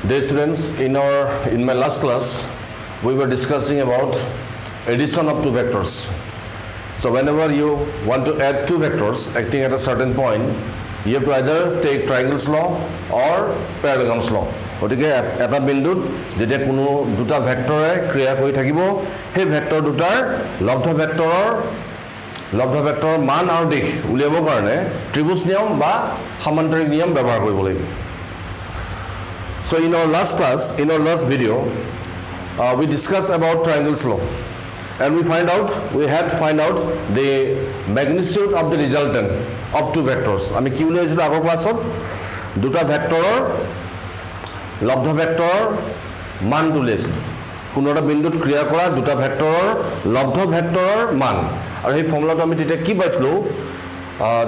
Dear students, in my last class, we were discussing about addition of two vectors. So whenever you want to add two vectors acting at a certain point, you have to either take triangle's law or parallelograms law. গতিকে এটা বিন্দুত যেতিয়া কোনো দুটা ভেক্টৰে ক্ৰিয়া কৰি থাকিব সেই ভেক্টৰ দুটাৰ লব্ধ ভেক্টৰৰ মান আৰু দিশ উলিয়াবৰ কাৰণে ত্ৰিভুজ নিয়ম বা সমান্তৰিক নিয়ম ব্যৱহাৰ কৰিব লাগিব। So in our last class, in our last video, we discussed about triangle's law, and we had to find out the magnitude of the resultant of two vectors. I mean, কি উলিয়াইছিলো আগৰ ক্লাছত দুটা ভেক্টৰৰ লব্ধ ভেক্টৰৰ মান উলিয়াইছিলো। কোনো এটা বিন্দুত ক্ৰিয়া কৰা দুটা ভেক্টৰৰ লব্ধ ভেক্টৰৰ মান আৰু এই ফৰ্মুলাটো আমি তেতিয়া কি পাইছিলো?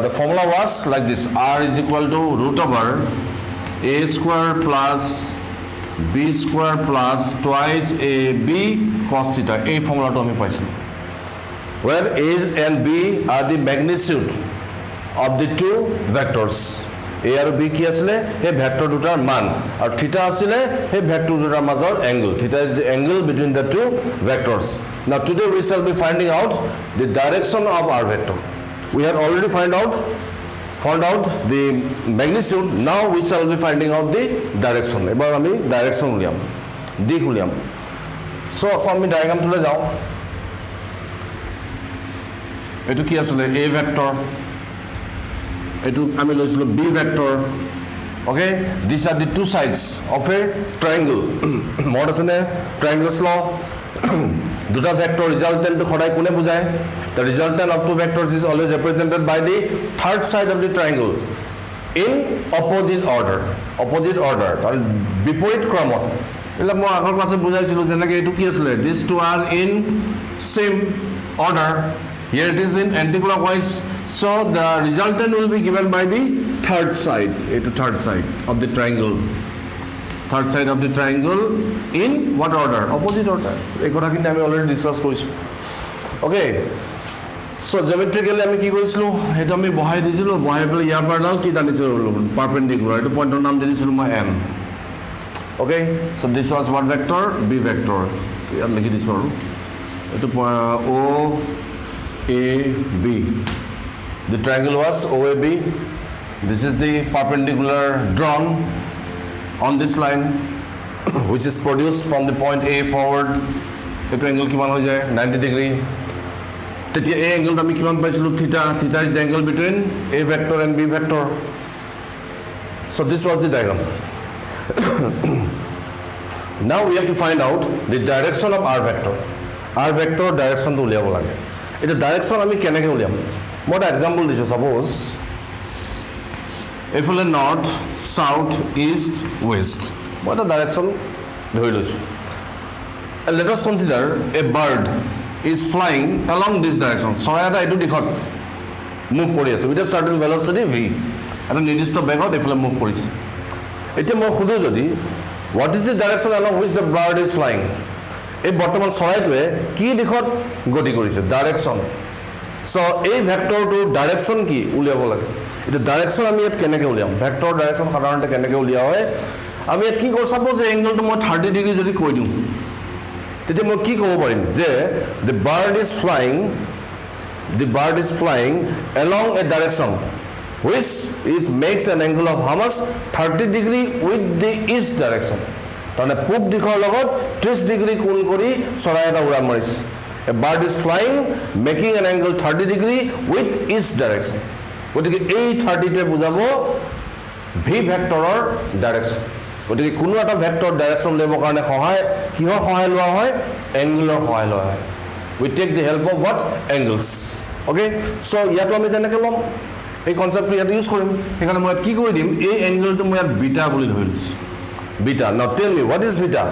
The formula was like this: r is equal to root over a square plus b square plus twice ab cos theta. এই ফৰ্মুলাটো আমি পাইছিলো, where a and b are the magnitude of the two vectors. a আৰু b কি আছিলে? এই vector দুটাৰ মান, আৰু থিটা আছিলে এই ভেক্টৰ দুটাৰ মাজৰ এংগল. থিটা is the angle between the two vectors. Now today we shall be finding out the direction of our vector. We had already found out the magnitude. Now we shall be finding out the direction. এবাৰ আমি direction উলিয়াম, দিশ উলিয়াম। So আমি ডায়াগ্ৰামটোলৈ যাওঁ। এইটো কি আছিলে? a ভেক্টৰ, এইটো আমি লৈছিলো b vector. Okay, these are the two sides of a triangle. মনত আছে নে triangle's law? দুটা ভেক্টৰ ৰিজাল্টেণ্টটো সদায় কোনে বুজায়? The resultant of two vectors is always represented by the third side of the triangle in opposite order. আৰু বিপৰীত ক্ৰমত। এইবিলাক মই আগৰ ক্লাছত বুজাইছিলোঁ, যেনেকৈ এইটো কি আছিলে? These two are in same order. Here it is in anticlockwise. So the resultant will be given by the third side. It's the third side of the triangle. Third side of the triangle in what order? Opposite order. এই কথাখিনি আমি already discuss কৰিছোঁ। Okay. So geometrically আমি কি কৰিছিলোঁ? সেইটো আমি বহাই দিছিলোঁ, বহাই পেলাই ইয়াৰ পৰা ডাল কি টানিছিলোঁ? পাৰপেণ্ডিকুলাৰ। এইটো পইণ্টৰ নাম দি দিছিলোঁ মই m. Okay. So this was what vector? b vector. ইয়াত লিখি দিছোঁ আৰু এইটো o a b. The triangle was OAB. This is the perpendicular drawn on this line, which is produced from the point A forward. The triangle kiman ho jay 90 degree. Tetia A angle ami kiman paisilu? Theta. Theta is the angle between A vector and B vector. So this was the diagram. Now we have to find out the direction of R vector. R vector direction to uliabo lage. Eta direction ami keneke uliam? What example দিছো? Suppose এইফালে north, south, east, west. What the direction ধৰি লৈছো। And let us consider a bird is flying along this direction. চৰাই এটা এইটো দিশত move কৰি আছে with a certain velocity v. এটা নিৰ্দিষ্ট বেগত এইফালে মুভ কৰিছে। এতিয়া মই সুধো যদি what is the direction along which the bird is flying? এই বৰ্তমান চৰাইটোৱে কি দিশত গতি কৰিছে? ডাইৰেকশ্যন। So এই ভেক্টৰটো ডাইৰেকশ্যন কি উলিয়াব লাগে। এটা ডাইৰেকশ্যন আমি ইয়াত কেনেকৈ উলিয়াম? ভেক্টৰ ডাইৰেকশ্যন সাধাৰণতে কেনেকৈ উলিওৱা হয়? আমি ইয়াত কি কৰোঁ? ছাপ'জ এই এংগলটো মই 30 ডিগ্ৰী যদি কৈ দিওঁ, তেতিয়া মই কি ক'ব পাৰিম যে the bird is flying along a direction which makes an angle of how much? 30 degree with the east direction. তাৰমানে পূব দিশৰ লগত 30 ডিগ্ৰী কোণ কৰি চৰাই এটা উৰা মাৰিছে। A bird is flying making an angle 30 degree with east direction. গতিকে এই 30টোৱে বুজাব ভি ভেক্টৰৰ ডাইৰেকশ্যন। গতিকে কোনো এটা ভেক্টৰ ডাইৰেকশ্যন ল'বৰ কাৰণে কিহৰ সহায় লোৱা হয়? এংগলৰ সহায় লোৱা হয়। We take the help of what? Angles. Okay? So ইয়াতো আমি তেনেকৈ ল'ম, এই কনচেপ্টটো ইয়াত ইউজ কৰিম। সেইকাৰণে মই কি কৰি দিম? এই এংগলটো মই ইয়াত বিটা বুলি ধৰি লৈছোঁ। Beta. Now tell me, what is beta?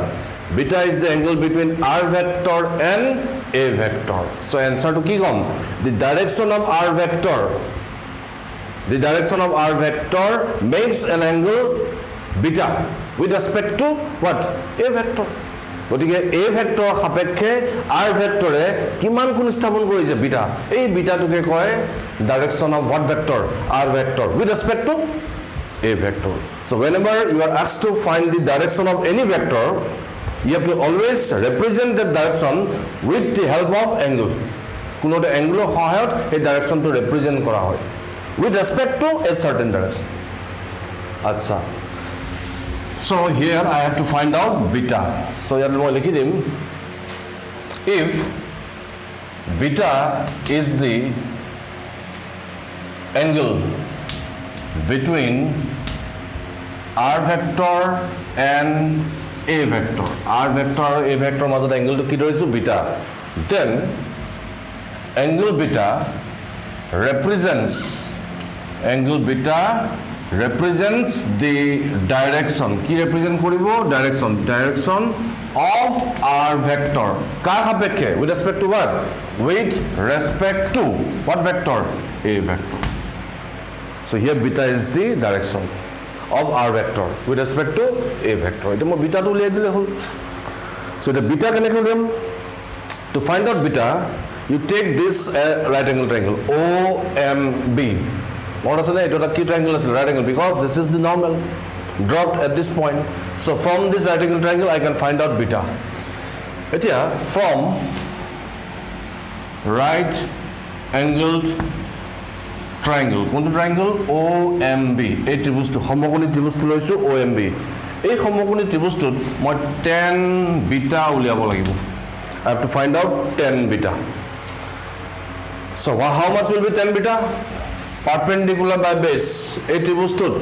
Beta is the angle between R vector and A vector. So answer to ki kom? The direction of R vector makes an angle beta with respect to what? A vector. গতিকে A vector সাপেক্ষে R vectorে কিমান কোণ স্থাপন কৰিছে? Beta. এই বিটাটোকে কয় direction of what vector? R vector with respect to A vector. So whenever you are asked to find the direction of any vector, you have to always represent that direction with the help of angle. কোনো এটা angle সহায়ত এই directionটো represent কৰা হয় with respect to a certain direction. আচ্ছা. So here I have to find out beta. So ইয়াত মই লিখি দিম if beta is the angle between r vector and a vector. R vector and a vector মাজত angle to কি ধৰিছো beta. Then angle beta represents the direction. কি represent কৰিব direction of r vector. কাৰ সাপেক্ষে with respect to what? With respect to what vector? A vector. So here beta is the direction of r vector with respect to a vector. Ito mo beta to uliai dile hol. So the beta connect them. To find out beta, you take this right angle triangle OMB. What is it? It is a key triangle, right angle, because this is the normal dropped at this point. So from this right angle triangle, I can find out beta. Here from right angled triangle, কোনটো triangle OMB, এই ত্ৰিভুজটো সমকোণী ত্ৰিভুজটো লৈছো OMB. এই সমকোণী ত্ৰিভুজটোত মই tan beta উলিয়াব লাগিব. I have to find out tan beta. So how much will be tan beta? Perpendicular by base. এই ত্ৰিভুজটোত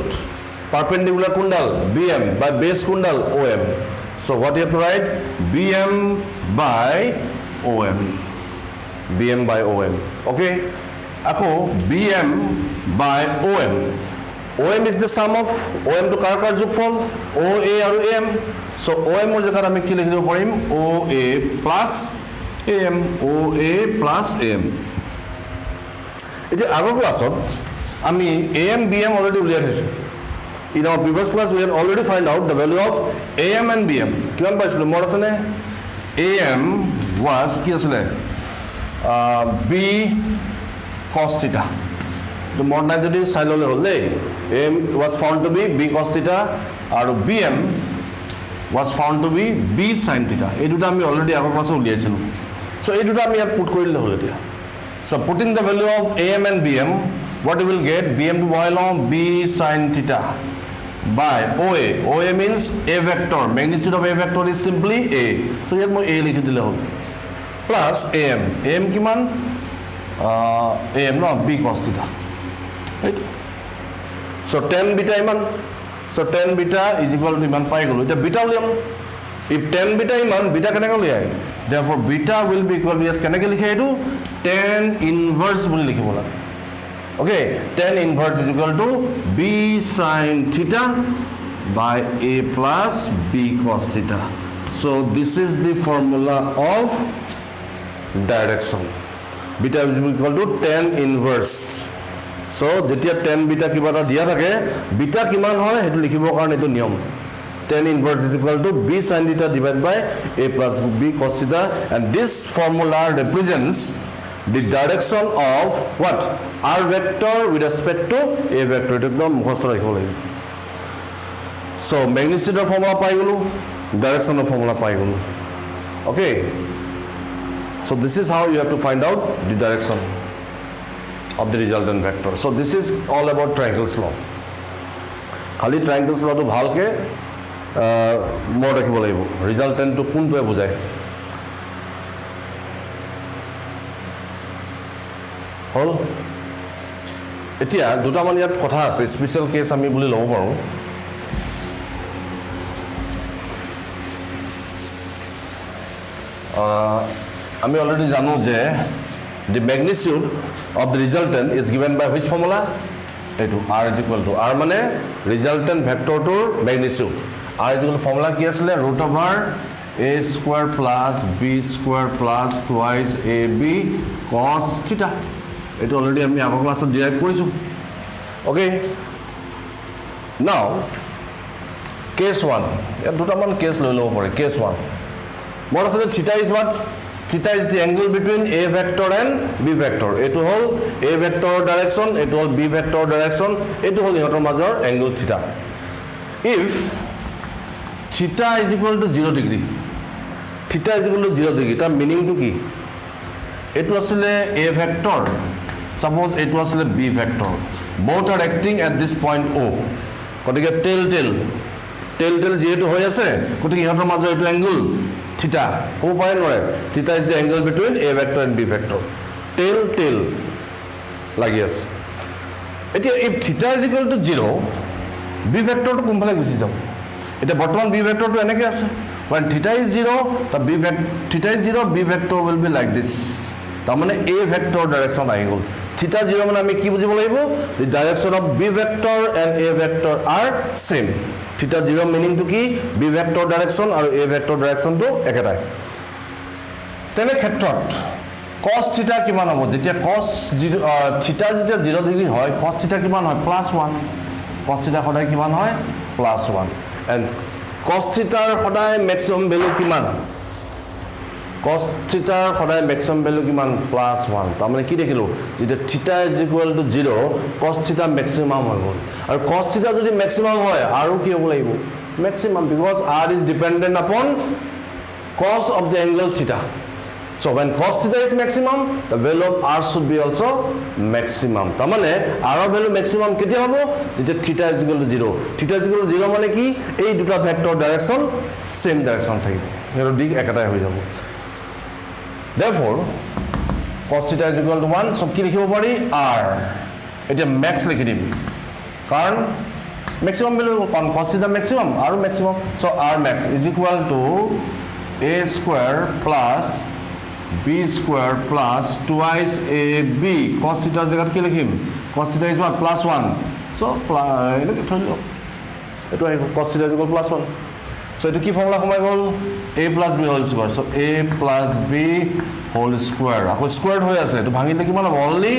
perpendicular kundal BM by base kundal OM. So what you have to write? BM by OM. BM by OM. Okay? Ako BM by OM. OM is the sum of OM to কাৰ কাৰ যোগফল OA আৰু AM. So OM ৰ জেগাত আমি কি লিখি দিব পাৰিম OA plus AM. OA plus AM. এতিয়া আগৰ ক্লাছত আমি AM BM already উলিয়াই থৈছো. In our previous class we had already find out the value of AM and BM. কিমান পাইছিলো মোৰ আছে নে AM was কি আছিল B cos theta. The modern যদি চাই ললে হল দেই AM was found to be B cos theta আৰু BM was found to be B sin theta. এই দুটা আমি অলরেডি আগৰ ক্লাসে উলিয়াইছিলো. So এই দুটা আমি ইয়াত পুট কৰি দিলে হল এতিয়া. So putting the value of AM and BM, what you will get? BM to boil on B sin theta by OA. OA means A vector. Magnitude of A vector is simply A. So here মই A লিখি দিলে হল. Plus AM. AM কিমান? AM no B cos theta. Right? So tan beta iman. So tan beta is equal to iman pai golo. Eta beta uliam. If tan beta iman, beta keneka uliai. Therefore beta will be equal to yat keneka likhai etu tan inverse boli likhibo la. Okay, tan inverse is equal to B sin theta by A plus B cos theta. So this is the formula of direction. Beta is equal to tan inverse. So jetia tan beta kiba ta dia thake beta kiman hoy hetu likhibo karone etu niyam. Tan inverse is equal to B sin theta divided by A plus B cos theta, and this formula represents the direction of what? R vector with respect to A vector. It ekdom mukhasth rakhibo lagibo. So magnitude formula pai golu, direction formula pai golu. Okay. So this is how you have to find out the direction of the resultant vector. So this is all about triangles law. Khali triangles law to bhalke more rakhibo lagibo. Resultant to kuntoe bujai. Hol etia duta man yat kotha ase special case ami boli lobo paru. আমি already জানো যে the magnitude of the resultant is given by which formula? এটো r is equal to r মানে resultant vector টোৰ magnitude. r is equal to formula কি আছিল root over a square plus b square plus twice ab cos theta. এটো already আমি আগৰ ক্লাছত ডেৰাইভ কৰিছো. Okay, now case 1 ইয়াত দুটা মান কেস লৈ লব পাৰে. Case 1 what is the theta is what? theta is the angle between A vector and B vector. Etu hol A vector direction, etu hol B vector direction, etu hol ihotor major angle theta. If theta is equal to 0 degree, theta is equal to 0 degree, ta meaning to ki? Etu asile A vector, suppose etu asile B vector. Both are acting at this point O. Kotike tail যেহেতু হৈ আছে কতকি ইহতৰ মাজৰ এটো angle থিটা ও পায় নৰে থিটা is the angle between A vector and B vector tail লাগি আছে এতিয়া if theta is equal to 0 B vector to কোনফালে গুচি যাব এটা বৰ্তমান B vector to এনেকৈ আছে when theta is 0 the B vector will be like this তাৰ মানে A vector direction আহি গল theta 0 মানে আমি কি বুজিব লাগিব the direction of B vector and A vector are same theta 0 meaning to ki B vector direction aru A vector direction to eketai tene khetrot cos theta kiman hobo jetia cos 0 theta jetia 0 degree hoy cos theta kiman hoy +1 cos theta hodai kiman hoy +1 and cos theta hodai maximum value kiman cos theta hodai maximum value kiman +1 ta mane ki dekhilo jetia theta is equal to 0 cos theta maximum hoy gol aru cos theta jodi maximum hoy aru ki hobo laibo maximum because r is dependent upon cos of the angle theta so when cos theta is maximum the value of r should be also maximum ta mane r of value maximum ketia hobo jetia theta is equal to 0 theta is equal to 0 mane ki ei duta vector direction same direction thakibo hero dik ekatai hoi jabo therefore cos theta is equal to 1 so ki likhibo pari r eta max likhi dim karon maximum value cos theta maximum r maximum so r max is equal to a square plus b square plus twice ab cos theta jagat ki likhim cos theta is what +1 so eto tholo eto cos theta is equal +1 so eto ki formula khomai gol a plus b whole square so a plus b whole square ako squared hoy ase eto bhangile kiman only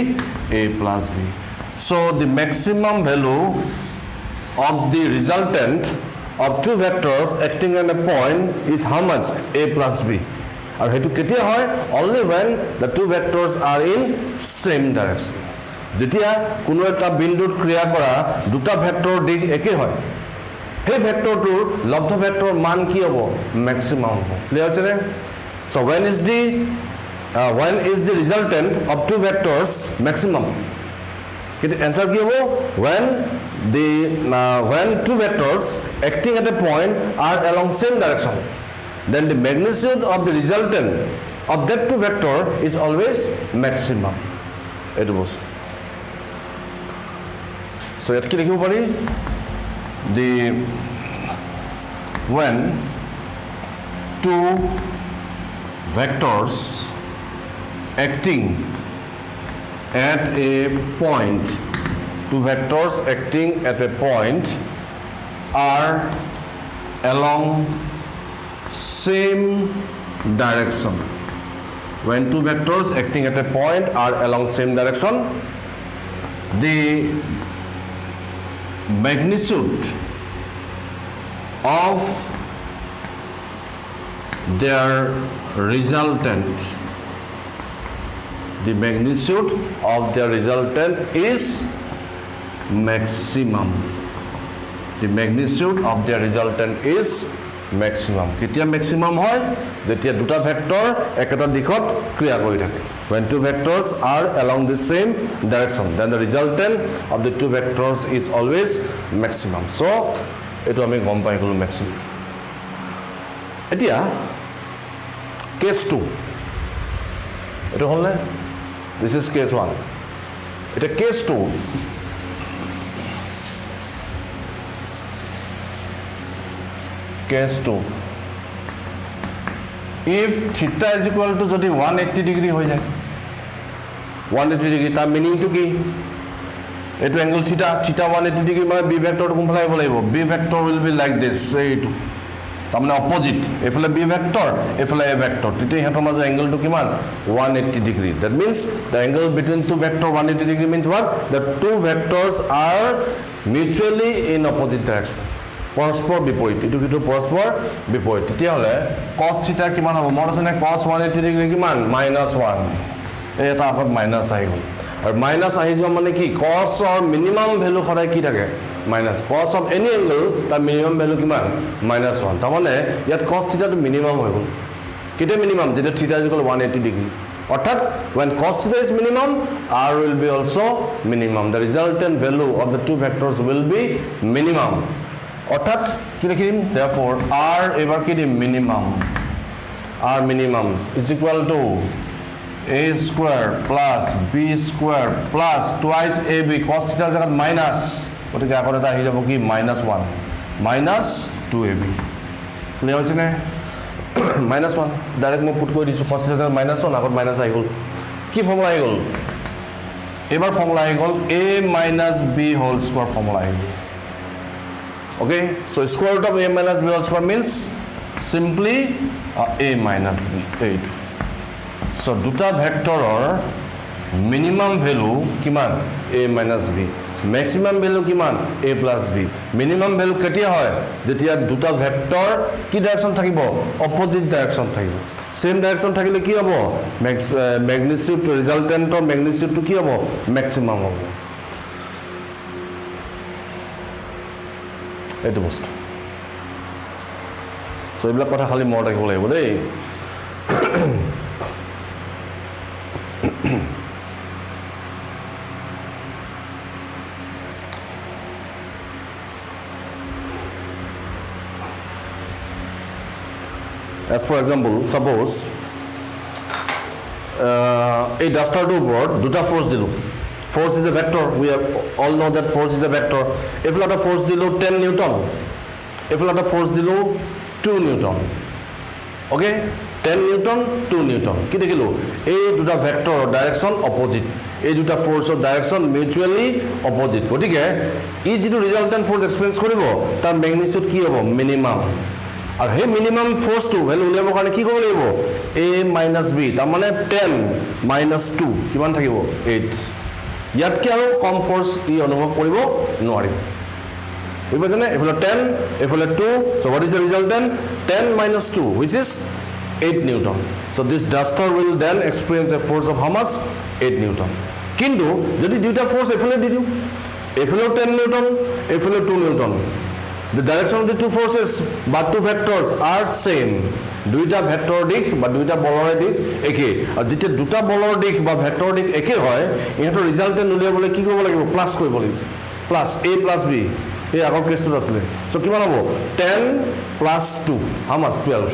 a plus b so the maximum value of the resultant of two vectors acting on a point is how much a plus b and hetu ketia hoy only when the two vectors are in same direction jetia kuno eta bindut kriya kora duta vector dik eke hoy he vector to lobdha vector man ki hobo maximum hobo clear hoche ne so when is the resultant of two vectors maximum kit answer ki hobo when two vectors acting at a point are along same direction then the magnitude of the resultant of that two vector is always maximum etu bos so et ki likhibo pari the when two vectors acting at a point two vectors acting at a point are along same direction when two vectors acting at a point are along same direction the magnitude of their resultant is maximum the magnitude of their resultant is maximum ketia maximum hoy jetia duta vector ekata dikhot kriya kori thake when two vectors are along the same direction then the resultant of the two vectors is always maximum so etu ami gom pai golu maximum etia case 2 etu holne this is case 1 eta case 2 case 2 if theta is equal to jodi 180 degree hoy jay 180 degree ta meaning to ki etu angle theta 180 degree mane b vector to kumphale bolaibo b vector will be like this say to ta mane opposite efale b vector efale a vector tite hetor majo angle to kiman 180 degree that means the angle between two vector 180 degree means what the two vectors are mutually in opposite direction পৰস্পৰ বিপৰীত ইটো কিটো পৰস্পৰ বিপৰীত তেতিয়াহ'লে cos থিটা কিমান হ'ব মনত আছে নে cos 180 ডিগ্ৰী কিমান -1 এই এটা আগত মাইনাস আহি গ'ল আৰু মাইনাস আহি যোৱা মানে কি cos অৰ মিনিমাম ভ্যালু সদায় কি থাকে minus cos of any angle তাৰ মিনিমাম ভ্যালু কিমান -1 তাৰ মানে ইয়াত cos থিটাটো মিনিমাম হৈ গ'ল কেতিয়া মিনিমাম যেটা থিটা ইজ ইকুয়াল 180 ডিগ্ৰী অর্থাৎ when cos theta is minimum r will be also minimum the resultant value of the two vectors will be minimum অর্থাৎ কি লিখিম therefore r এবাৰ কি দিম minimum r minimum is equal to a square plus b square plus twice ab cos theta জায়গাত minus গতিকে আগত এটা আহি যাব কি -1 minus 2ab ক্লিয়াৰ হৈছে নে -1 ডাইৰেক্ট মই পুট কৰি দিছো cos theta -1 আগত মাইনাস আহি গ'ল কি ফৰ্মুলা আহি গ'ল এবাৰ ফৰ্মুলা আহি গ'ল a minus b whole square formula আহি গ'ল okay so square root of a minus b whole square means simply a minus b এইটো so দুটা ভেক্টৰৰ মিনিমাম ভ্যালু কিমান a minus b maximum value কিমান a plus b minimum value কেতিয়া হয় যেতিয়া দুটা ভেক্টৰ কি ডাইৰেকশন থাকিব অপোজিট ডাইৰেকশন থাকিব সেম ডাইৰেকশন থাকিলে কি হ'ব ম্যাগনিটিউড ৰিজাল্টেন্টৰ ম্যাগনিটিউডটো কি হ'ব ম্যাক্সিমাম হ'ব এইটো বস্তু সো এইবিলাক কথা খালি মনত ৰাখিব লাগিব দেই As for example, suppose a duster to board, duta force dilu. Force is a vector. We all know that force is a vector. If lot of force dilu 10 Newton, if lot of force dilu 2 Newton. Okay, 10 Newton, 2 Newton. Ki dekhilu? A duta vector direction opposite. A duta force direction mutually opposite. Gotike, e jitu resultant force experience koribo, tar magnitude ki hobo minimum. और हे minimum force to value उलियाबो কাৰণে কি কৰিব লাগিব a - b তাৰ মানে 10 - 2 কিমান থাকিব 8 ইয়াত কি আৰু কম ফোৰ্স ই অনুভৱ কৰিব নোৱাৰিব বুজিছনে এফালে 10 এফালে 2 so what is the resultant 10 - 2 which is 8 newton so this duster will then experience a force of how much 8 newton কিন্তু যদি দুইটা ফোর্স এফালে দি দিও এফালে 10 newton এফালে 2 newton The direction of the two forces but two vectors are same. দুইটা vector দিশ বা দুইটা বলৰ দিশ একে আৰু যেতিয়া দুটা বলৰ দিশ বা ভেক্টৰ দিশ একে হয় ইহঁতৰ ৰিজাল্টেন্ট উলিয়াবলৈ কি কৰিব লাগিব প্লাস কৰিব লাগিব প্লাস a plus b এই আগৰ কেছটো আছিলে সো কিমান হ'ব 10 plus 2 how much 12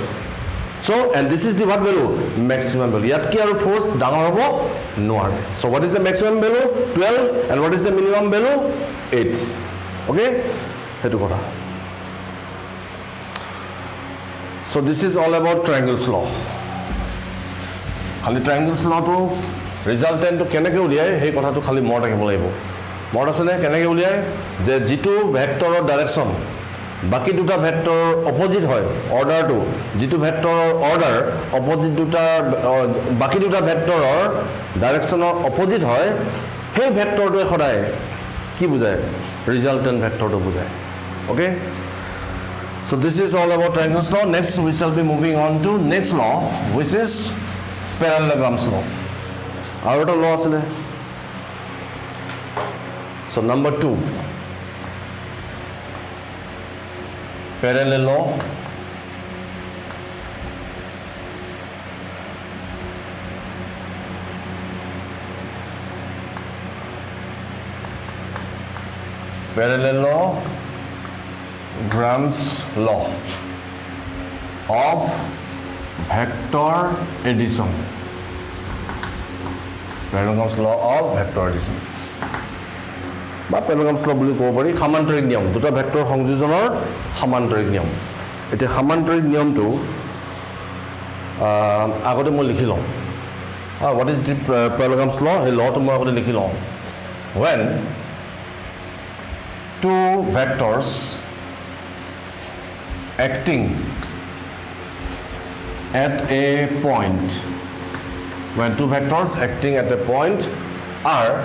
so and this is the what value maximum value ইয়াত কি আৰু ফোৰ্স ডাঙৰ হ'ব নোৱাৰে so what is the maximum value 12 and what is the minimum value 8 okay হেতু কথা So this is all about triangles law. খালি triangles law to resultant to কেনেকৈ উলিয়ায় সেই কথাটো খালি মনত ৰাখিব লাগিব মনত আছে নে কেনেকৈ উলিয়ায় যে যেটো ভেক্টৰৰ ডাইৰেকশন বাকি দুটা ভেক্টৰ অপোজিট হয় অৰ্ডাৰটো যেটো ভেক্টৰৰ অৰ্ডাৰ অপোজিট দুটা বাকি দুটা ভেক্টৰৰ ডাইৰেকশনৰ অপোজিট হয় সেই ভেক্টৰটোৱে সদায় কি বুজায় ৰিজাল্টেন্ট ভেক্টৰটো বুজায় okay so this is all about triangles law next we shall be moving on to next law which is parallelograms law আৰু এটা law আছে so number 2 parallel law Grams law of vector addition parallelograms law of vector addition বা parallelograms law বুলি ক'ব পাৰি সমান্তৰিক নিয়ম দুটা vector সংযোজনৰ সমান্তৰিক নিয়ম এটা সমান্তৰিক নিয়মটো আগতে মই লিখি লওঁ what is the parallelograms law এই lawটো মই আগতে লিখি লওঁ when two vectors acting at a point when two vectors acting at a point are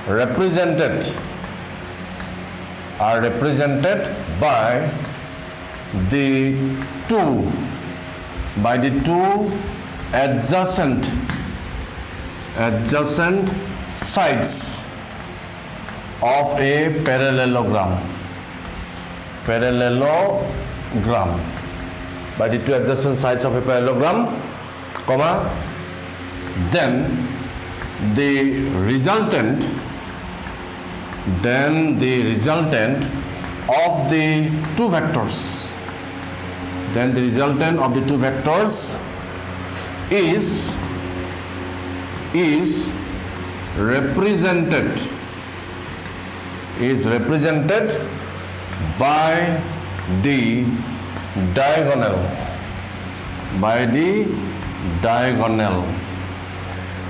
represented are represented by the two adjacent sides of a parallelogram by the two adjacent sides of a parallelogram, comma, then the resultant of the two vectors is represented by the diagonal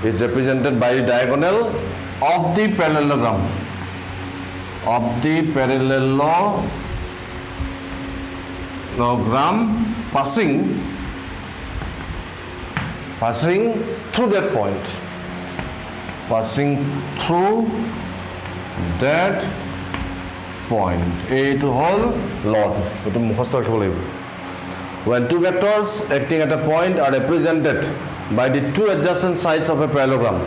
is represented by the diagonal of the parallelogram passing through that point, A to whole lot. When two vectors acting at a point are represented by the two adjacent sides of a parallelogram,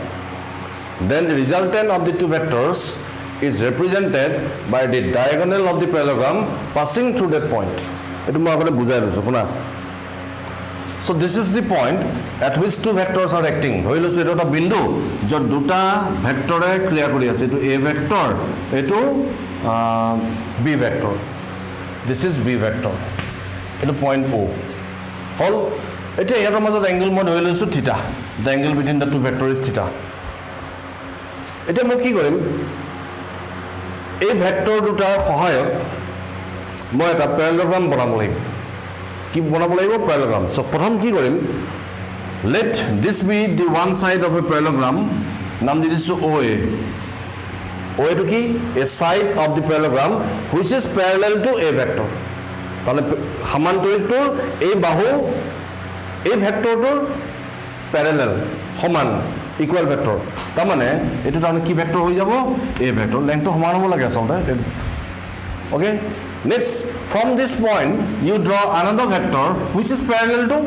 then the resultant of the two vectors is represented by the diagonal of the parallelogram passing through that point. So this is the point at which two vectors are acting. ধৰি লৈছো এটা এটা বিন্দু যত দুটা ভেক্টৰে ক্ৰিয়া কৰি আছে, এটো A vector, এটো B vector. This is B vector. এটো point O. হল এটা ইয়াৰ মাজত এংগল মই ধৰি লৈছো থিটা. The angle between the two vectors is theta. এটা মই কি কৰিম, এই ভেক্টৰ দুটাৰ সহায়ত মই এটা প্যাৰালেলোগ্ৰাম বনাব লাগিব। কি বনাব লাগিব? প্যাৰালেলোগ্ৰাম। সো প্ৰথম কি কৰিম, let this be the one side of a parallelogram, নাম দি দিছো OA। OA to কি? A side of the parallelogram which is parallel to A vector। তাহলে সমান্তৰিকটোৰ এই বাহু এই ভেক্টৰটোৰ প্যাৰেলাল সমান ইকুয়াল ভেক্টৰ, তাৰ মানে এটো তাৰমানে কি ভেক্টৰ হৈ যাব? A vector. লেংথটো সমান হ'ব লাগে আচলতে। Okay, next from this point you draw another vector which is parallel to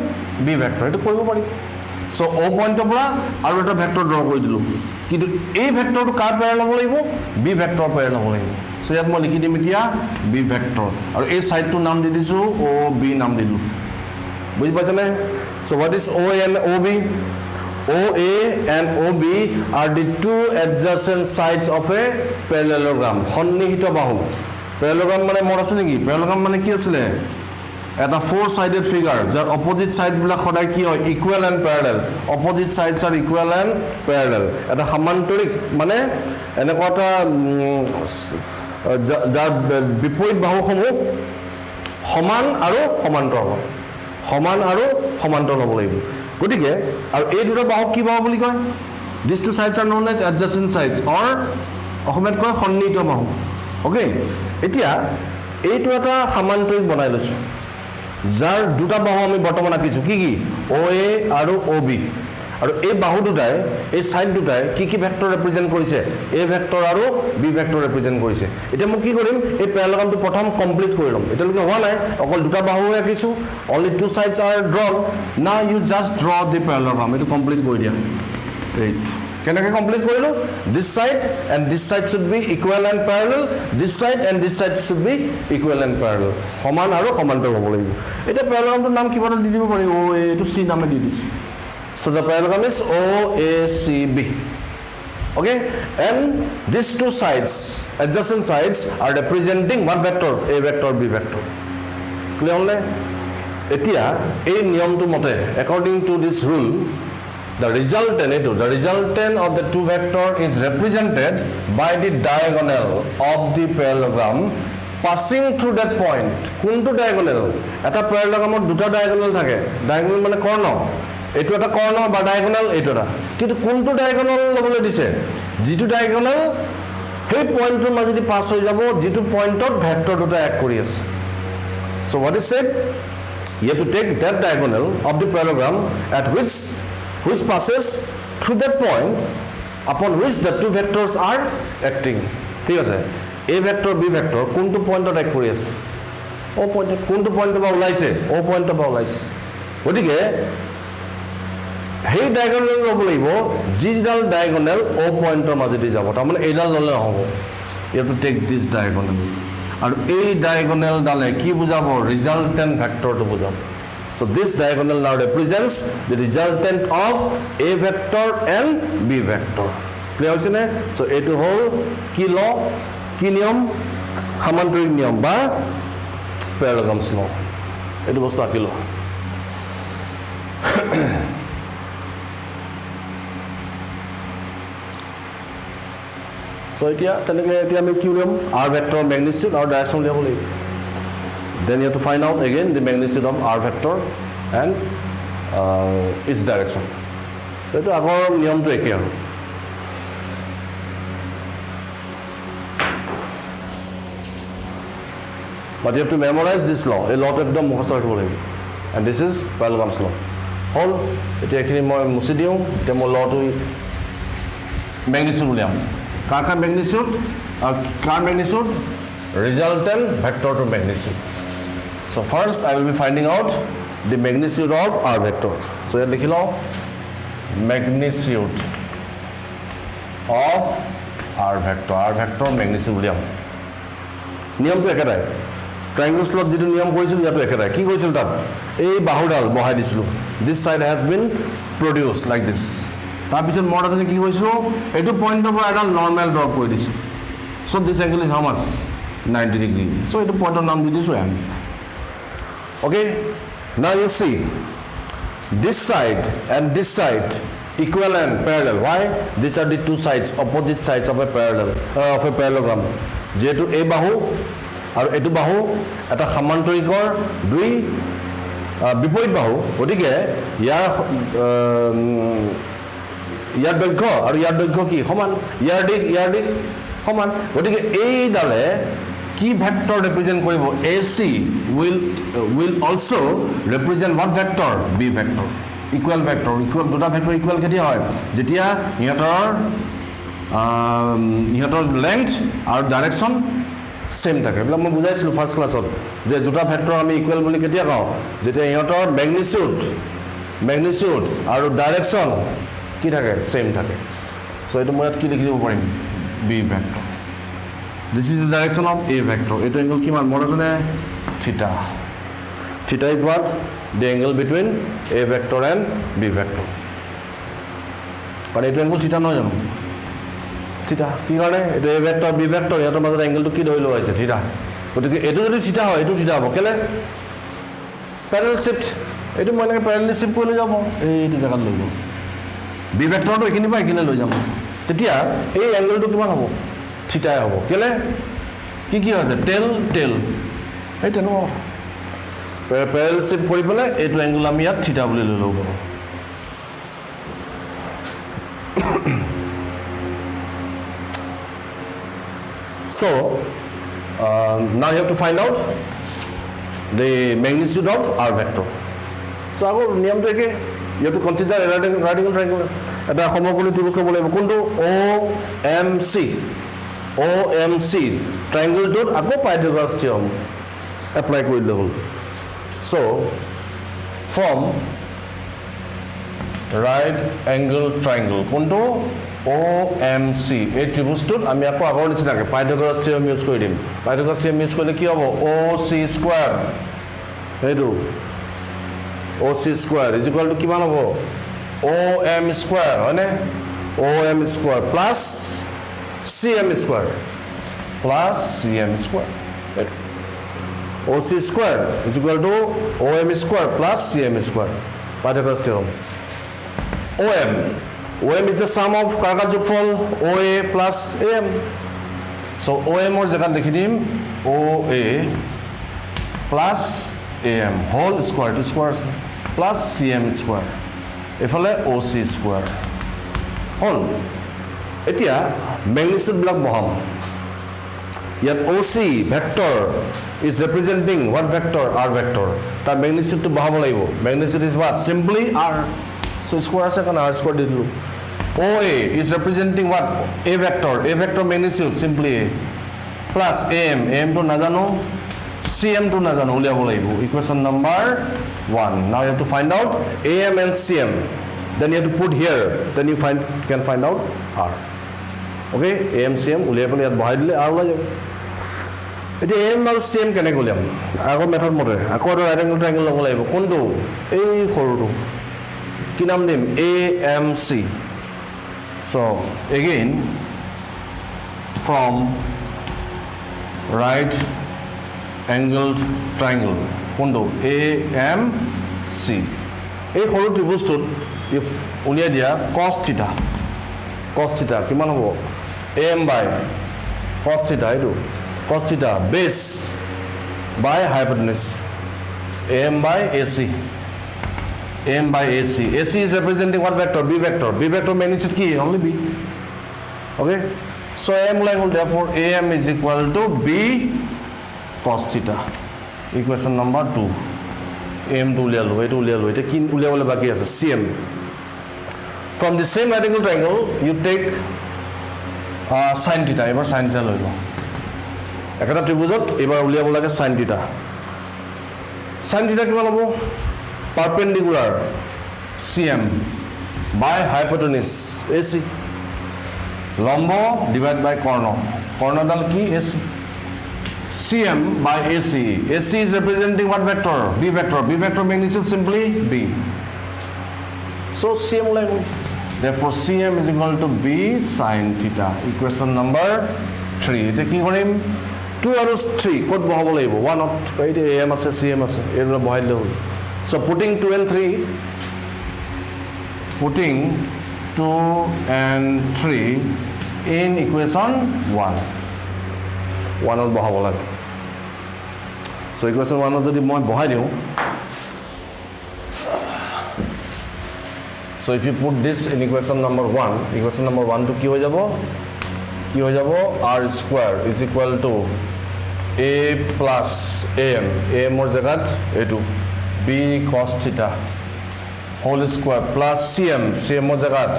B vector। এটো কৰিব পাৰি। সো O পইণ্টৰ পৰা আৰু এটা ভেক্টৰ ড্ৰ কৰি দিলো, কিন্তু এই ভেক্টৰটো কাৰ প্যাৰেলাল হ'ব লাগিব? B ভেক্টৰ প্যাৰেলাল হ'ব লাগিব। সো ইয়াত মই লিখি দিম এতিয়া B ভেক্টৰ, আৰু এই সাইডটোৰ নাম দি দিছো OB নাম দিলো। বুজি পাইছানে? So what is OA and OB? OA and OB are the two adjacent sides of a parallelogram। সন্নিহিত বাহু। parallelogram মানে মনত আছে নেকি? parallelogram মানে কি আছিল? এটা four sided figure যাৰ opposite sides বিলাক সদায় কি হয়? equal and parallel। opposite sides are equal and parallel। এটা সমান্তৰিক মানে এনেকুৱা যাৰ বিপৰীত বাহুসমূহ সমান আৰু সমান্তৰাল হয়। সমান আৰু সমান্তৰাল হ'ব লাগিব। গতিকে আৰু এই দুটা বাহু কি বাহু বুলি কয়? These two sides are known as adjacent sides or অসমীয়াত কয় সন্নিহিত বাহু। ওকে, এতিয়া এইটো এটা সমান্তৰিক বনাই লৈছো যাৰ দুটা বাহু আমি বৰ্তমান আঁকিছো। কি কি? OA আৰু OB। আৰু এই বাহু দুটাই এই সাইড দুটাই কি কি ভেক্টৰ ৰিপ্ৰেজেন্ট কৰিছে? A ভেক্টৰ আৰু B ভেক্টৰ ৰিপ্ৰেজেন্ট কৰিছে। এতিয়া মই কি কৰিম, এই প্যাৰালেলোগ্ৰামটো প্ৰথম কমপ্লিট কৰি লম। এতিয়ালৈকে হোৱা নাই, অকল দুটা বাহু আঁকিছো, only two sides are drawn। now you just draw the parallelogram। এটো কমপ্লিট কৰি দিয়া। এইট কেনেকৈ কমপ্লিট কৰিলো? this side and this side should be equal and parallel, this side and this side should be equal and parallel। সমান আৰু সমান্তৰাল হ'ব লাগিব। এটা প্যাৰালেলোগ্ৰামটোৰ নাম কিবা এটা দি দিব পাৰি। OA এটো C নামে দি দিছো। So the parallelogram is OACB। Okay, and these two sides, adjacent sides, are representing what vectors? A vector, B vector। Clear only? এতিয়া এই নিয়মটো মতে, according to this rule, the resultant of the two vector is represented by the diagonal of the parallelogram passing through that point। কোনটো diagonal? এটা parallelogramত দুটা diagonal থাকে। diagonal মানে কৰ্ণ। এইটো এটা কৰ্ণ বা ডায়াগোনাল, এইটো এটা। কিন্তু কোনটো ডায়াগোনাল লবলৈ দিছে? যিটো ডায়াগোনাল সেই পইণ্টৰ মাজেদি পাছ হৈ যাব, যিটো পইণ্টত ভেক্টৰ দুটা এক কৰি আছে। So what is said? You have to take that diagonal of the parallelogram at which passes through that point upon which the two vectors are acting। ঠিক আছে, A vector B vector কোনটো পয়েন্টত এক কৰি আছে O পয়েন্টত কোনটো পয়েন্টৰ পৰা ওলাইছে O পয়েন্টৰ পৰা ওলাইছে গতিকে হেই ডায়াগোনাল ল'ব লাগিব যিডাল ডায়াগোনাল O পয়েন্টৰ মাজেদি যাব তাৰমানে এইডাল ল'লে নহ'ব you have to take this diagonal আৰু এই ডায়াগোনাল ডালে কি বুজাব ৰিজাল্টেন্ট ভেক্টৰটো বুজাব so this diagonal now represents the resultant of A vector and B vector clear হৈছে নে so এটো হল কি ল কি নিয়ম সমান্তৰিক নিয়ম বা parallelograms law এটো বস্তু আকিল so এতিয়া আমি কি উলিয়াম r vector magnitude আৰু direction উলিয়াব লাগিব then you have to find out again the magnitude of r vector and its direction so এটো আগৰ নিয়মটো একে আৰু but you have to memorize this law a lot একদম মুখস্থ কৰিব লাগিব and this is parallelograms law হল এতিয়া এখিনি মই মুছি দিও এতিয়া মই লটো magnitude উলিয়াম কাৰ magnitude resultant vector to magnitude so first I will be finding out the magnitude of r vector so here লিখি লও magnitude of r vector magnitude উলিয়াম নিয়মটো একেটাই triangles lot যেটো নিয়ম কৰিছিল ইয়াটো একেটাই কি কৰিছিল তাত এই বাহুডাল বহাই দিছিল this side has been produced like this তাৰ পিছত মই আজনে কি কৰিছিল এটো পয়েন্টৰ পৰা এটা নৰমাল ড্ৰ কৰি দিছিল so this angle is how much 90 degree so এটো পয়েন্টৰ নাম দি দিছো আমি okay now you see this side and this side equal and parallel why these are the two sides opposite sides of a parallelogram যেটো এই বাহু আৰু এটো বাহু এটা সমান্তৰিকৰ দুই বিপৰীত বাহু গতিকে ইয়াৰ দৈৰ্ঘ্য আৰু ইয়াৰ দৈৰ্ঘ্য কি সমান ইয়াৰ দিক সমান গতিকে এই ডালে কি ভেক্টৰ ৰিপ্ৰেজেন্ট কৰিব AC will also represent what vector B vector equal দুটা ভেক্টৰ ইকুয়াল কেতিয়া হয় যেতিয়া ইহঁতৰ লেংথ আৰু ডাইৰেকশন সেম থাকে বলা মই বুজাইছিল ফাৰ্স্ট ক্লাসত যে দুটা ভেক্টৰ আমি ইকুয়াল বুলি কেতিয়া কওঁ যেতিয়া ইহঁতৰ ম্যাগনিটিউড আৰু ডাইৰেকশন কি থাকে সেম থাকে সো এটা মই কি লিখি দিব পাৰিম B vector this is the direction of A vector এটো angle কিমান মোৰ আছে theta is what the angle between A vector and B vector আৰু এটো angle theta নহয় জানো theta কি কাৰণে এটো A vector B vector ইয়াৰ মাজৰ angle-টো কি ধৰি লোৱা হৈছে theta গতিকে এটো যদি theta হয় এটো theta হ'ব কেলে parallel shift এটো মানে parallel shift কৰি যাব এইটো জায়গাত লৈ যাব B vector-টো এখিনি পাই কিনে লৈ যাব তেতিয়া এই angle-টো কিমান হ'ব theta হ'ব কেলে কি হৈছে tail এই তেনো parallel shift কৰি পেলে এইটো angle আমি ইয়াত theta বুলি লৈ লব so now you have to find out the magnitude of r vector so আগৰ নিয়মটো একে you have to consider a radical triangle এটা সমকোণী ত্ৰিভুজ ল'ব লাগিব কোনটো OMC triangle-টোত আকৌ Pythagoras theorem apply কৰি দিলে হ'ল so from right angle triangle কোনটো OMC এই ত্ৰিভুজটোত আমি আকৌ আগৰ নিচিনাকৈ Pythagoras theorem ইউজ কৰি দিম Pythagoras theorem ইউজ কৰিলে কি হ'ব OC square এইটো OC square is equal to কিমান হ'ব OM square হয়নে OM square plus CM square OC square is equal to OM square plus CM square Pythagoras theorem OM is the sum of কাৰকা যোগফল OA plus AM so OM or জায়গাত লিখি দিম OA plus AM whole square to square plus CM square এফালে OC square হল এতিয়া magnitude বিলাক বহাম ইয়াত OC vector is representing what vector r vector তাৰ magnitude to বহাব লাগিব magnitude is what simply r so square আছে কারণ r square Dilu OA is representing what a vector magnitude simply a plus AM টো নাজানো CM টো নাজানো উলিয়াব লাগিব equation number 1 now you have to find out AM and CM then you have to put here then you can find out R okay AM CM উলিয়াই পেলাই ইয়াত বহাই দিলে R ওলাই যাব এতিয়া AM আৰু CM কেনেকৈ উলিয়াম আগৰ মেথড মতে আকৌ এটা ৰাইট এংগল ট্ৰায়াংগল ল'ব লাগিব কোনটো এই সৰুটো কি নাম দিম AMC so again from right angled triangle কোনটো AMC এই সৰু ত্ৰিভুজটোত if উলিয়াই দিয়া cos theta কিমান হ'ব AM by cos theta এইটো cos theta base by hypotenuse AM by AC AC is representing what vector B vector magnitude ki only B okay so AM like therefore AM is equal to B cos theta equation number 2 AM to ulialo eta kin uliabole baki ase CM from the same right angle triangle you take sin theta ebar sin theta loilo ekata tribujot ebar uliabo lage sin theta kiman hobo perpendicular CM by hypotenuse AC lombo divided by corner dal ki AC CM by AC is representing what vector B vector magnitude simply B so CM like therefore CM is equal to B sin theta equation number 3 eta ki korim 2 and 3 kod bahabo laibo 1 of AM ase CM ase era bahai dile hol so putting 2 and 3 in equation 1 of bahabo lage so equation 1 jodi moi bahai diu so if you put this in equation number 1 to ki ho jabo R square is equal to A plus AM or jagat etu B cos theta whole square plus CM or jagat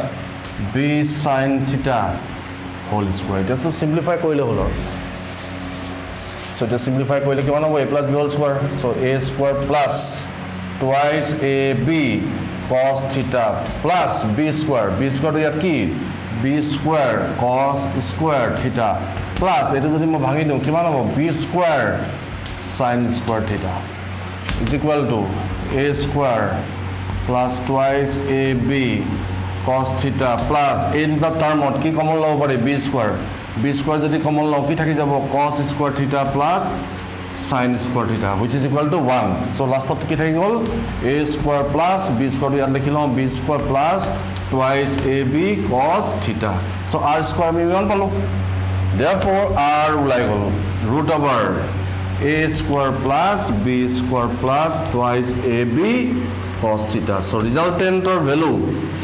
B sin theta whole square just to simplify koile holo so just simplify koile kiman hobo A plus B whole square so A square plus twice AB cos theta plus B square to yat ki B square cos square theta plus etu jodi mo bhangi diu kiman hobo B square sin square theta is equal to A square plus twice AB cos theta plus in the term of ki common law pare B square jodi common law ki thaki jabo cos square theta plus sin square theta which is equal to 1 so last of ki thaki gol A square plus B square yat likhilo B square plus twice AB cos theta so R square me 1 palo therefore R ulai gol root over A square plus B square plus twice AB cos theta so resultant or value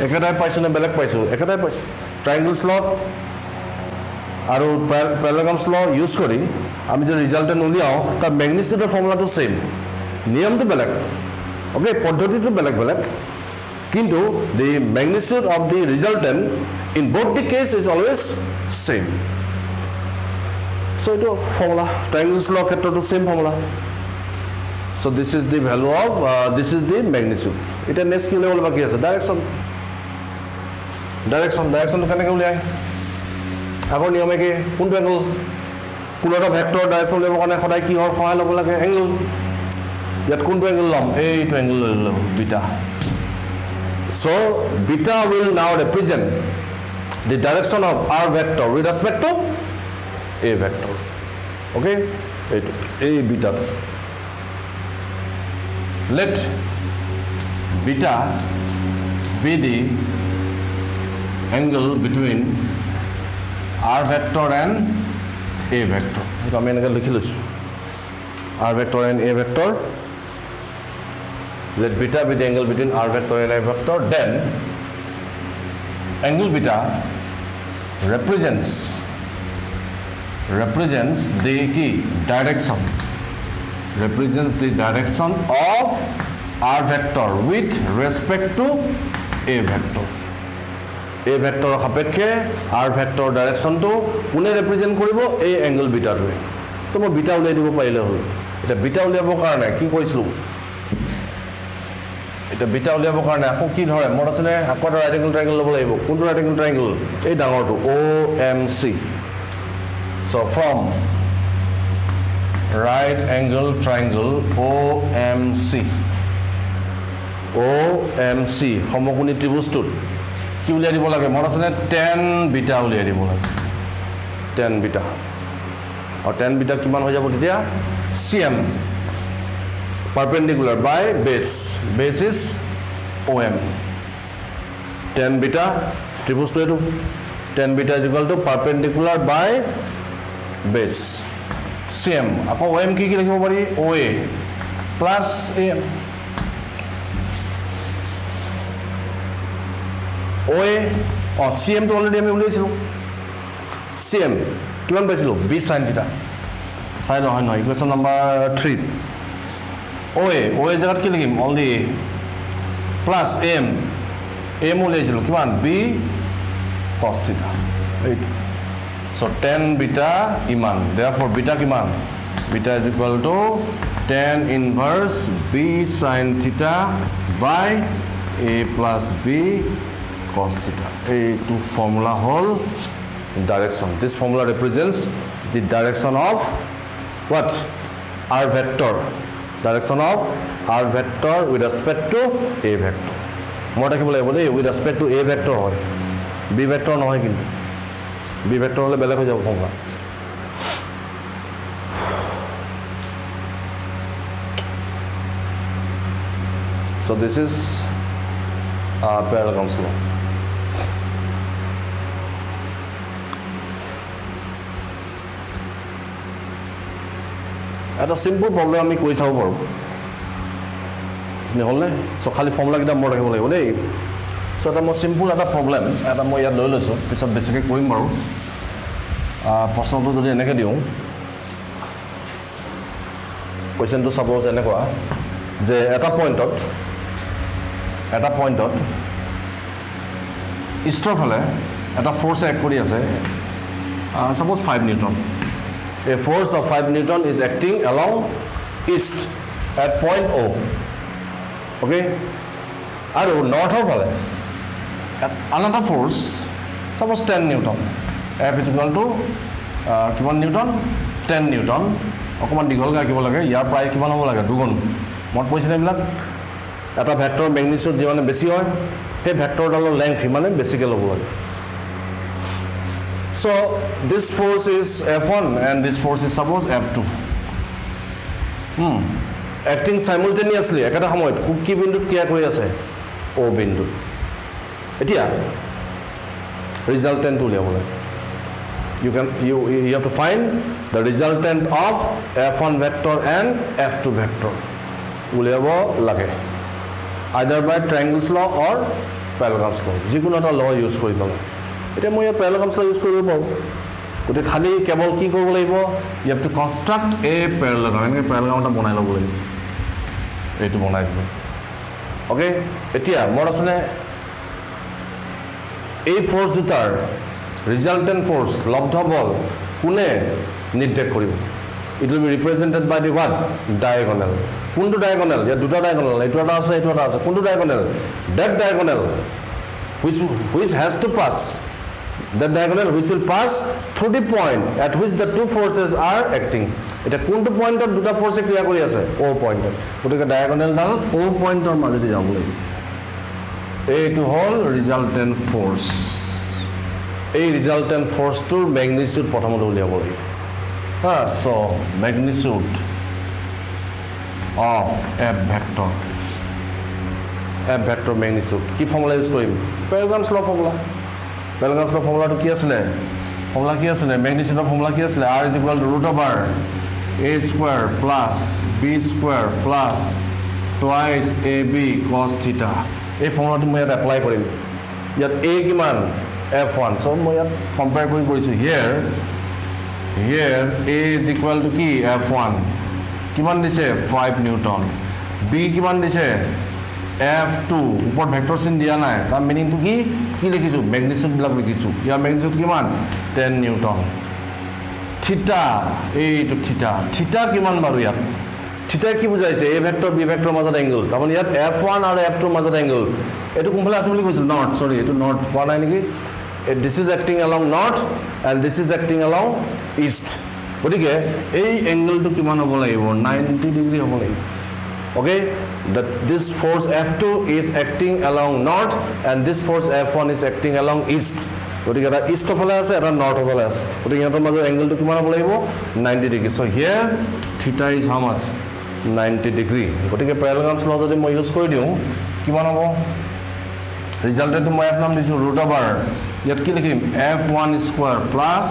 ekedai paisu ne belek paisu ekedai paisu triangle slot aru parallelogram law use kori ami je resultant uliao ta magnitude formula to same niyam to belek okay paddhoti to belek kintu the magnitude of the resultant in both the case is always same so ito formula triangle law khetro to same formula so this is the value of this is the magnitude eta next ki level baki ase direction to kaneke uliai agor niyome ke kuntu angle kunoda vector direction lebo kane khodai ki hor khoai lobo lage angle yat kuntu angle lom ei to angle lo beta so beta will now represent the direction of R vector with respect to A vector okay A beta let beta be the angle between R vector and A vector I am likhi lisu R vector and A vector let beta be the angle between R vector and A vector then angle beta represents the direction of R vector with respect to A vector এ ভেক্টৰৰ সাপেক্ষে R vector ডাইৰেকশ্যনটো কোনে represent কৰিব এই angle বিটাটোৱে so মই beta উলিয়াই দিব পাৰিলে হ'ল এটা বিটা উলিয়াবৰ কাৰণে কি কৈছিলোঁ এটা বিটা উলিয়াবৰ কাৰণে আকৌ কি ধৰে মোৰ আছে আকৌ এটা ৰাইট এংগল ট্ৰাইংগল ল'ব লাগিব কোনটো ৰাইট এংগল ট্ৰাইংগল এই ডাঙৰটো OMC so from right angle triangle OMC সমকোণী ত্ৰিভুজটোত কি উলিয়াই দিব লাগে মোৰ আছে tan বিটা উলিয়াই দিব লাগে tan বিটা আৰু tan বিটা কিমান হৈ যাব তেতিয়া CM perpendicular by base is OM tan beta ত্রিভুজটো এটো tan beta is equal to perpendicular by base CM আকৌ OM কি কি লিখিব পাৰি OA plus AM OA CM তো অলৰেডি আমি উলিয়াইছিলো CM কিমান পাইছিলো b sin theta চাই নহয় ইকুৱেশ্যন নম্বৰ 3 OA জায়গাত কি লিখিম only plus AM উলিয়াইছিলো কিমান b cos theta so tan beta ইমান therefore beta কিমান beta is equal to tan inverse b sin theta by a plus b cos theta to formula whole direction this formula represents the direction of what r vector direction of r vector with respect to a vector মই কি বলে বলে with respect to a vector হয় b vector নহয় কিন্তু b vector হলে বেলেগ হৈ যাব formula so this is parallelogram law এটা সিম্পল প্রবলেম আমি কই চাও পাৰো নহলে সো খালি ফৰ্মুলা কিটা মই ৰাখিব লাগিব দেই সো এটা মই সিম্পল এটা প্ৰবলেম এটা মই ইয়াত লৈ লৈছো পিছত বেছিকৈ কৰিম বাৰু প্ৰশ্নটো যদি এনেকৈ দিওঁ কোৱেশ্চনটো সাপোজ এনেকুৱা যে এটা পইণ্টত ইষ্টৰ ফালে এটা ফোৰ্স এক কৰি আছে suppose 5 Newton A force of 5 Newton is acting along east at point O. Okay? And north of another force, suppose 10 Newton. F is equal to kiman Newton? 10 Newton. Okuman digol ga kibo lage. Yar price kiman hobo lage? Dugun. Mot poise na bilak. Eta vector magnitude jimane besi hoy. He vector dalor length himane besi ke lobo lage. So this force is F1 and this force is suppose F2 acting simultaneously ekata samoyt ki bindut kiya koi ase O bindut etia resultant to level you have to find the resultant of F1 vector and F2 vector uliabo lage either by triangles law or parallelograms law jikono ta law use kori pala এটা মই প্যারালাগ্রামস use কৰিব পাৰো গতে খালি cable কি কৰিব লাগিব you have to construct a parallelogram এনেকৈ প্যারালাগ্রাম এটা বনাই ল'ব লাগিব এইটো বনাই দিব ওকে এতিয়া মোৰ আছে এই ফোৰ্স দুটাৰ ৰিজাল্টেন্ট ফোৰ্স লব্ধ বল কোনে নিৰ্দেশ কৰিব it will be represented by the what diagonal কোনটো diagonal ইয়াত দুটা diagonal এইটো এটা আছে কোনটো diagonal that diagonal which has to pass the diagonal which will pass through the point at which the two forces are acting eta kuntu point or duta force kriya kori ase O point gotike diagonal dal O point or majodi jabo lagi a to whole resultant force a resultant force to magnitude prothomot uliabo lagi so magnitude of F vector magnitude ki formula use korim parallelograms law formula to কি আছে magnitude of formula কি আছে r is equal to root over a square plus b square plus twice ab cos theta এই ফর্মুলাটো মই apply কৰিম ইয়াত a কিমান f1 so মই ইয়াত কম্পেয়াৰ কৰিছো here a is equal to কি f1 কিমান দিছে 5 নিউটন b কিমান দিছে F2 ওপৰত ভেক্টৰ চিন দিয়া নাই তাৰ মিনিংটো কি লিখিছো ম্যাগনিটিউড বিলাক লিখিছো ইয়াৰ ম্যাগনিটিউড কিমান 10 নিউটন থিটা এইটো থিটা কিমান বাৰু ইয়াত থিটা কি বুজাইছে a ভেক্টৰ b ভেক্টৰ মাজত এংগল তাৰমানে ইয়াত f1 আৰু f2 মাজত এংগল এটো কোনফালে আছে বুলি কৈছিল নৰ্থ সৰি এটো নৰ্থ পোৱা নাই নেকি this is acting along north and this is acting along east গতিকে এই এংগলটো কিমান হ'ব লাগিব 90 ডিগ্ৰী হ'ব লাগিব okay that this force f2 is acting along north and this force f1 is acting along east গতিকে এটা ইষ্ট ফালে আছে এটা নৰ্থ ফালে আছে গতিকে ইহঁতৰ মাজৰ এংগলটো কিমান হ'ব লাগিব 90 degree so here theta is how much 90 degree গতিকে প্যাৰালেলগ্ৰামছ ল যদি মই ইউজ কৰি দিওঁ কিমান হ'ব ৰিজাল্টটো মই আপোনাক দিছো ৰুট ওভাৰ ইয়াত কি লিখিম f1 square plus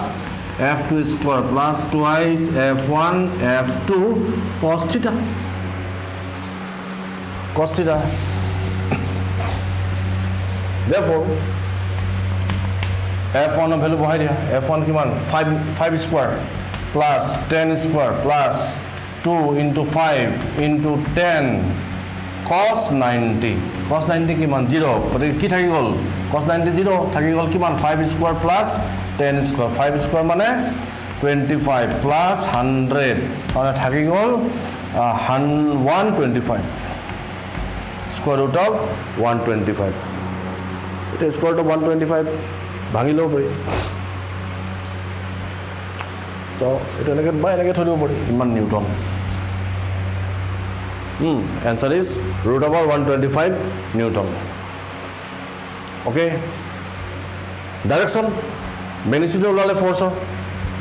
f2 square plus twice f1 f2 cos theta therefore f1 of value বহাই দিয়া f1 কিমান 5 square plus 10 square plus 2 into 5 into 10 cos 90 কিমান 0 গতিকে কি থাকি গল cos 90 0 থাকি গল কিমান 5 স্কয়াৰ plus 10 স্কয়াৰ 5 স্কয়াৰ মানে 25 plus 100 মানে থাকি গল 125 square root of 125 it is square root of 125 ভাঙি লব পাৰি so এটা এনেকে থৈ দিব পাৰি ইমান Newton answer is root over 125 newton okay direction magnitude ওলালে force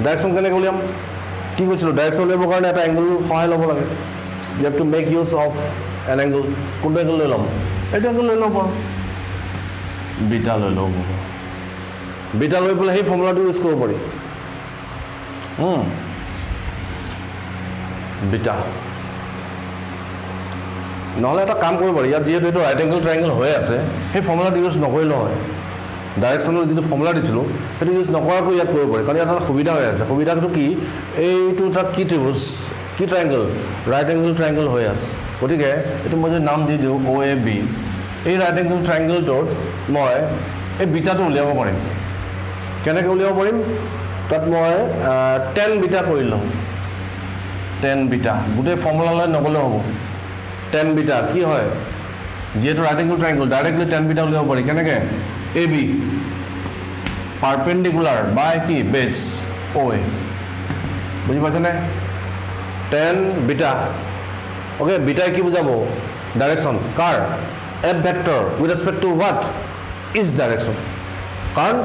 direction কেনেকৈ উলিয়াম কি কৈছিল direction উলিয়াবৰ কাৰণে এটা angle সহায় ল'ব লাগে you have to make use of an angle কোনটো angle লৈ ল'ম এইটো angle লৈ ল'ব বিটা লৈ ল'ব বিটা লৈ পেলাই সেই ফৰ্মুলাটো ইউজ কৰিব পাৰি বিটা নহলে এটা কাম কৰিব পাৰি ইয়াত যেহেতু এটা ৰাইট এংগল ট্ৰায়াঙ্গল হৈ আছে সেই ফৰ্মুলাটো ইউজ নকৰিলে হয় ডাইৰেকশনৰ যিটো ফৰ্মুলা দিছিলো সেইটো ইউজ নকৰাকৈ ইয়াত কৰিব পাৰি কাৰণ ইয়াত এটা সুবিধা হৈ আছে সুবিধাটো কি এইটো এটা কি ত্ৰিভুজ কি ট্রায়াঙ্গল রাইট এংগল ট্রায়াঙ্গল হৈ আছে গতিকে এটো মই যে নাম দি দিও OAB এই রাইট এংগল ট্রায়াঙ্গলটোত মই এই বিটাটো উলিয়াব পাৰিম কেনেকৈ উলিয়াব পাৰিম তাত মই tan বিটা কৰি লম tan বিটা গুটে ফৰ্মুলালৈ নগলে হ'ব tan বিটা কি হয় যেহেতু right angle ট্ৰায়াঙ্গল directly tan beta উলিয়াব পাৰি কেনেকৈ AB পারপেন্ডিকুলার বাই কি বেস OA বুঝি পাইছনে tan বিটা ওকে বিটা কি বুঝাবো direction car f vector with respect to what is direction কারণ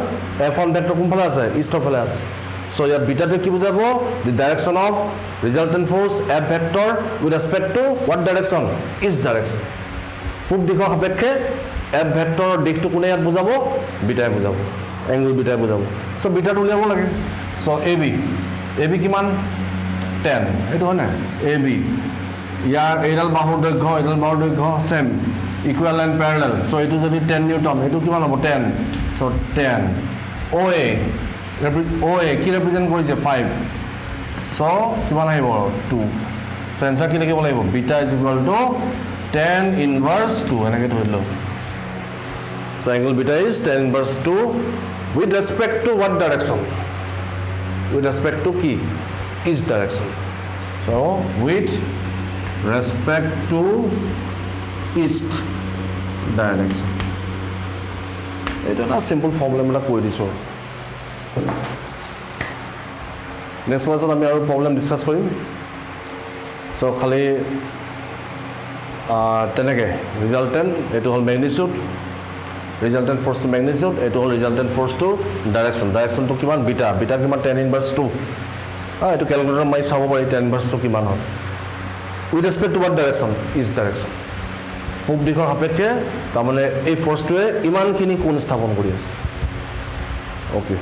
f1 ভেক্টর কোন ফালে আছে ইষ্ট ফালে আছে সো ইয়াত বিটাটো কি বুঝাবো the direction of resultant force f vector with respect to what direction is direction পূব দিশৰ সাপেক্ষে f ভেক্টৰ দিশটো কোনে ইয়াত বুঝাবো বিটাই বুঝাবো এংগল বিটাই বুঝাবো সো বিটাটো উলিয়াব লাগে সো AB কিমান 10 এটো হয় না AB ইয়াৰ এইডাল বাহুৰ দৈৰ্ঘ্য সেম ইকুৱেল এণ্ড প্যাৰালেল সো এটো যদি 10 নিউটন এটো কিমান হ'ব 10 সো 10 OA কি ৰিপ্ৰেজেন্ট কৰিছে 5 সো কিমান আহিব 2 সো এনসাৰ কি লিখিব লাগিব বিটা ইজ ইকুৱেল টু 10 ইনভাৰ্স 2 এনেকে ধৰিলো so angle beta is 10 inverse 2 with respect to what direction with respect to key is direction so with respect to east direction এটা না সিম্পল ফর্মুলা আমরা কই দিছো নেক্সট ক্লাসত আমি আৰু প্ৰবলেম ডিসকাস কৰিম সো খালি তেনেকে ৰিজাল্টেন্ট এটো হল magnitude resultant force to magnitude it all resultant force to direction to kiman beta kiman 10 inverse 2 eto calculator mai sabo pari 10 inverse 2 kiman hoy with respect to what direction is direction pub dikhor hapekke tamane ei force to iman kini kon sthapon kori ase okay